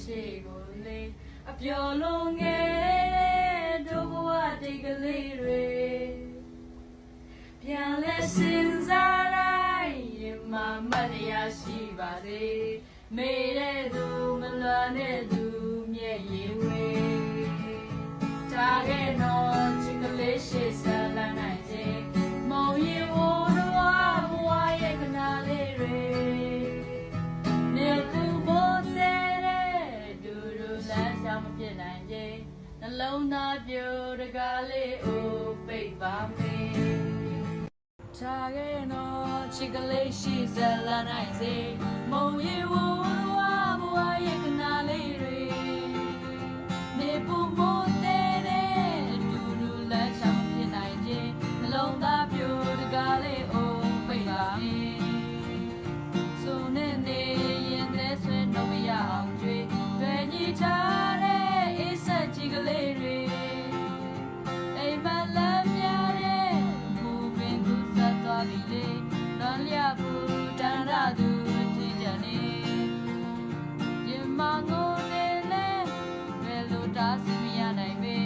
ရှိကိုလေအပျော်လုံးငယ်တို့ဘဝတိတ်ကလေးတွေပြန်လဲစဉ်းစားလိုက်ရင်မမတရားရှိပါစေမေတဲ့သူမလွန်တဲ့သူမျက်ရည်ဝေတာခဲ့တော့ချစ်ကလေးရှိစလာနိုင်စေမောင်ရင်ဝတော်ဘဝရဲ့ခဏလေးတွေနေကူဖို့တဲ့ဒူဒူလမ်းဆောင်မပြစ်နိုင်စေနှလုံးသားပြိုတကားလေးအိုးပိတ်ပါမေတာခဲ့တော့ချစ်ကလေးရှိစလာနိုင်စေမောင်ရင်ဝတော်ဘဝရဲ့ခဏလေးတွေနေပူမို့တဲ့ဒူဒူလမ်းဆောင်မပြစ်နိုင်စေနှလုံးသားပြိုတကားလေးအိုးပိတ်ပါမေဆိုနေနေရင်တဲ့ဆွေတော့မရအောင်ကြွေတွေ့ညီထားတဲ့အေးဆက်ကြီးကလေးတွေအိမ်မလမ်းများတဲ့ဘူပင်ကူဆက်သွားပြီလေလွန်လျဘူးတန်ရသူထင်ကြနေရင်မငိုနေလဲဘယ်လိုတားစီမရနိုင်ပေ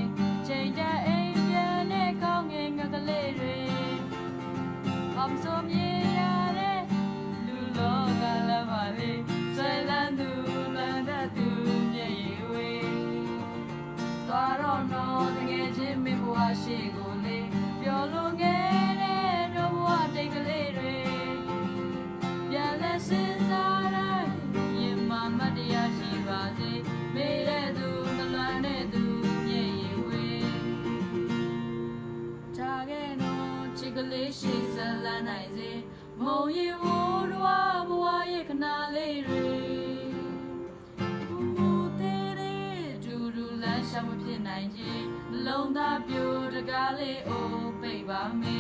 ချိန်တဲ့အိမ်ပြန်နဲ့ကောင်းငင်ငကလေးတွေအောင်ဆိုမြင်ရတဲ့လူလောကလမ်းပါလေဆွဲလန်းသူလမ်းတတ်သူမျက်ရည်ဝေသွားတော့တော့တကယ်ချင်းမင်းဘဝရှိကိုလေပျော်လို့ငယ်တဲ့တို့ဘဝတိတ်ကလေးတွေပြန်လဲစဉ်းစားတိုင်းရင်မမတရားရှိပါစေမေးတဲ့သူမလွန်တဲ့သူမျက်ရည်ဝေထားခဲ့တော့ချစ်ကလေးရှိစလာနိုင်စေမုံရီဝတော်ဘဝရဲ့ခဏလေးတွေဘူတဲ့ဒူဒူလမ်းရှောင်မဖြစ်နိုင်ခြင်းနှလုံးသားပြိုတကားလေးအိုးပိတ်ပါမေ